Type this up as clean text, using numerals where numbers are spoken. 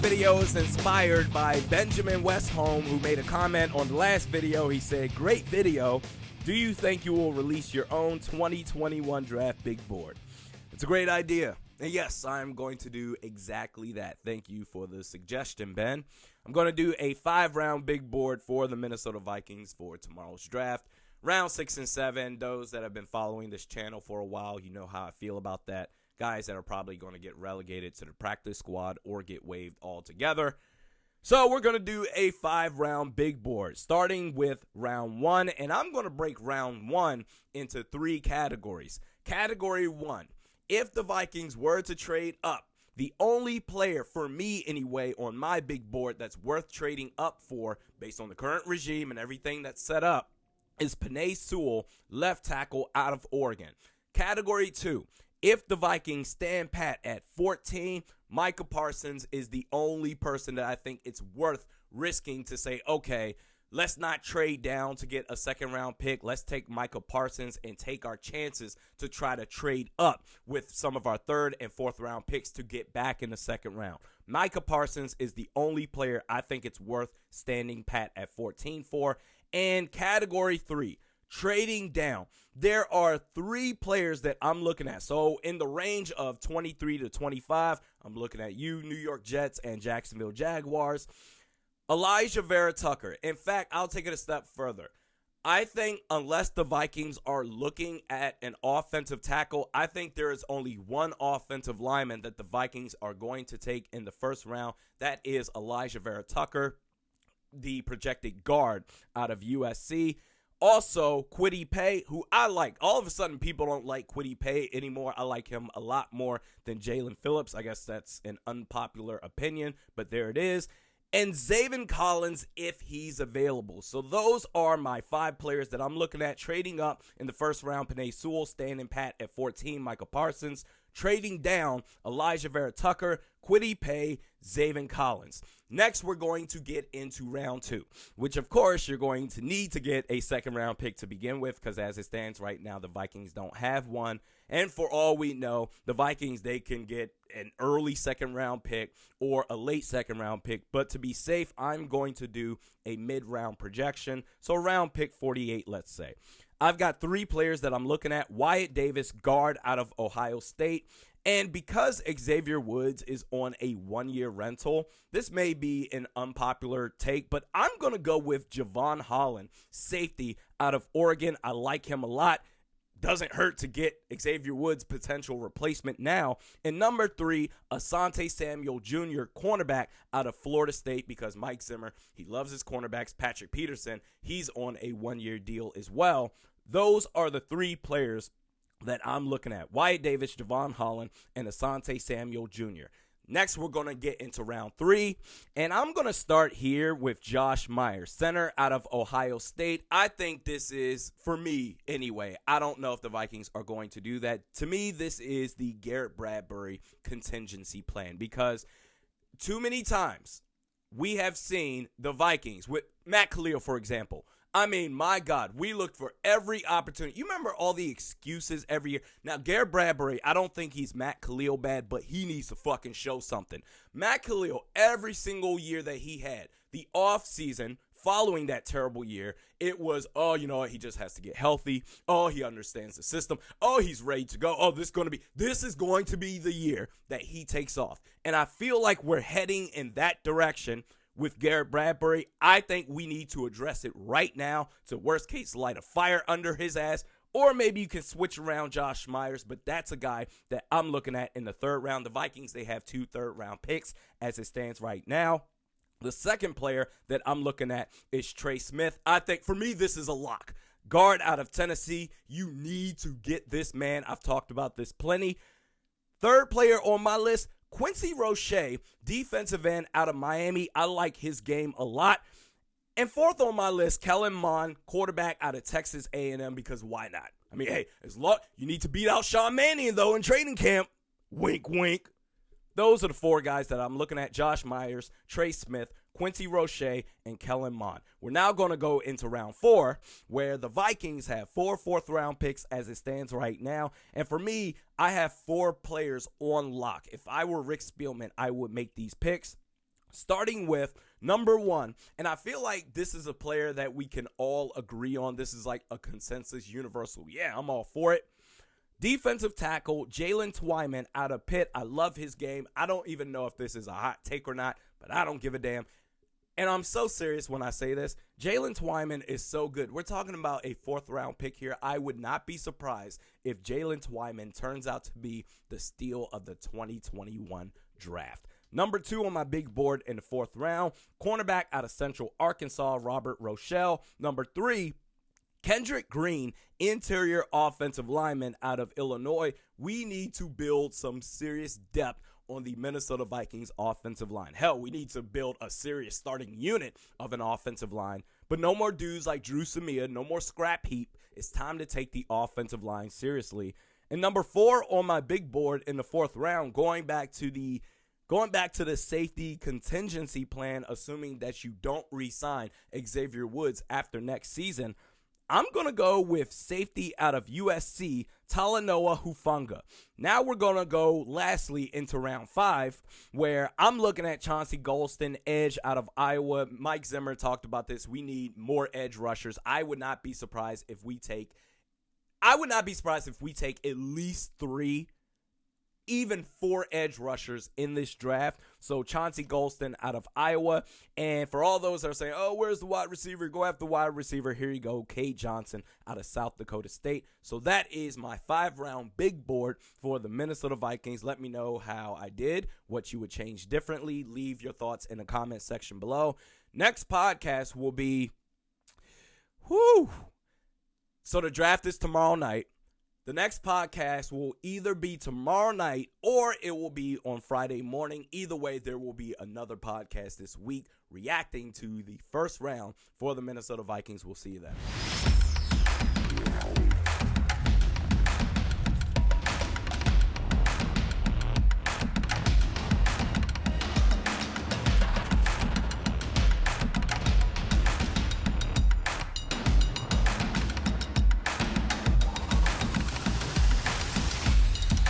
video is inspired by Benjamin Westholm, who made a comment on the last video. He said, "Great video. Do you think you will release your own 2021 draft big board?" It's a great idea. And yes, I'm going to do exactly that. Thank you for the suggestion, Ben. I'm going to do a 5-round big board for the Minnesota Vikings for tomorrow's draft. Round 6 and 7, those that have been following this channel for a while, you know how I feel about that. Guys that are probably going to get relegated to the practice squad or get waived altogether. So we're going to do a 5-round big board, starting with round 1. And I'm going to break round 1 into 3 categories. Category 1, if the Vikings were to trade up, the only player, for me anyway, on my big board that's worth trading up for, based on the current regime and everything that's set up, is Penei Sewell, left tackle out of Oregon. Category 2, if the Vikings stand pat at 14, Micah Parsons is the only person that I think it's worth risking to say, okay, let's not trade down to get a second-round pick. Let's take Micah Parsons and take our chances to try to trade up with some of our 3rd and 4th-round picks to get back in the second round. Micah Parsons is the only player I think it's worth standing pat at 14 for. And category 3, trading down. There are 3 players that I'm looking at. So in the range of 23 to 25, I'm looking at you, New York Jets, and Jacksonville Jaguars. Elijah Vera Tucker. In fact, I'll take it a step further. I think unless the Vikings are looking at an offensive tackle, I think there is only one offensive lineman that the Vikings are going to take in the first round. That is Elijah Vera Tucker, the projected guard out of USC. Also, Kwity Paye, who I like. All of a sudden, people don't like Kwity Paye anymore. I like him a lot more than Jalen Phillips. I guess that's an unpopular opinion, but there it is. And Zaven Collins, if he's available. So those are my 5 players that I'm looking at trading up in the first round. Penei Sewell, standing pat at 14, Micah Parsons. Trading down, Elijah Vera Tucker, Kwity Paye, Zaven Collins. Next, we're going to get into round 2, which, of course, you're going to need to get a second-round pick to begin with, because as it stands right now, the Vikings don't have one. And for all we know, the Vikings, they can get an early second-round pick or a late second-round pick. But to be safe, I'm going to do a mid-round projection. So around pick 48, let's say. I've got 3 players that I'm looking at. Wyatt Davis, guard out of Ohio State. And because Xavier Woods is on a 1-year rental, this may be an unpopular take, but I'm going to go with Javon Holland, safety out of Oregon. I like him a lot. Doesn't hurt to get Xavier Woods' potential replacement now. And number 3, Asante Samuel Jr., cornerback out of Florida State, because Mike Zimmer, he loves his cornerbacks. Patrick Peterson, he's on a 1-year deal as well. Those are the 3 players that I'm looking at: Wyatt Davis, Javon Holland, and Asante Samuel Jr. Next, we're going to get into round 3, and I'm going to start here with Josh Myers, center out of Ohio State. I think this is, for me anyway, I don't know if the Vikings are going to do that. To me, this is the Garrett Bradbury contingency plan, because too many times we have seen the Vikings, with Matt Khalil, for example. I mean, my God, we looked for every opportunity. You remember all the excuses every year? Now, Garrett Bradbury, I don't think he's Matt Khalil bad, but he needs to fucking show something. Matt Khalil, every single year that he had, the offseason following that terrible year, it was, oh, you know what, he just has to get healthy. Oh, he understands the system. Oh, he's ready to go. Oh, this is going to be the year that he takes off. And I feel like we're heading in that direction with Garrett Bradbury. I think we need to address it right now. To worst case, light a fire under his ass. Or maybe you can switch around Josh Myers, but that's a guy that I'm looking at in the 3rd round. The Vikings, they have 2 third-round picks as it stands right now. The second player that I'm looking at is Trey Smith. I think, for me, this is a lock. Guard out of Tennessee. You need to get this man. I've talked about this plenty. Third player on my list, Quincy Roche, defensive end out of Miami. I like his game a lot. And 4th on my list, Kellen Mond, quarterback out of Texas A&M, because why not? I mean, hey, you need to beat out Sean Mannion, though, in training camp. Wink, wink. Those are the 4 guys that I'm looking at: Josh Myers, Trey Smith, Quincy Roche, and Kellen Mond. We're now going to go into round 4, where the Vikings have 4 4th-round picks as it stands right now. And for me, I have 4 players on lock. If I were Rick Spielman, I would make these picks. Starting with number one, and I feel like this is a player that we can all agree on. This is like a consensus universal. Yeah, I'm all for it. Defensive tackle, Jalen Twyman out of Pitt. I love his game. I don't even know if this is a hot take or not, but I don't give a damn. And I'm so serious when I say this. Jalen Twyman is so good. We're talking about a 4th-round pick here. I would not be surprised if Jalen Twyman turns out to be the steal of the 2021 draft. Number 2 on my big board in the 4th round, cornerback out of Central Arkansas, Robert Rochelle. Number 3, Kendrick Green, interior offensive lineman out of Illinois. We need to build some serious depth on the Minnesota Vikings offensive line. Hell, we need to build a serious starting unit of an offensive line. But no more dudes like Drew Samia, no more scrap heap. It's time to take the offensive line seriously. And number 4 on my big board in the 4th round, going back to the safety contingency plan, assuming that you don't re-sign Xavier Woods after next season, I'm going to go with safety out of USC, Talanoa Hufanga. Now we're going to go lastly into round 5, where I'm looking at Chauncey Golston, edge out of Iowa. Mike Zimmer talked about this. We need more edge rushers. I would not be surprised if we take at least 3, even 4 edge rushers in this draft. So Chauncey Golston out of Iowa. And for all those that are saying, oh, where's the wide receiver? Go after the wide receiver. Here you go, Cade Johnson out of South Dakota State. So that is my 5-round big board for the Minnesota Vikings. Let me know how I did, what you would change differently. Leave your thoughts in the comment section below. Next podcast will be, so the draft is tomorrow night. The next podcast will either be tomorrow night or it will be on Friday morning. Either way, there will be another podcast this week reacting to the 1st round for the Minnesota Vikings. We'll see you then.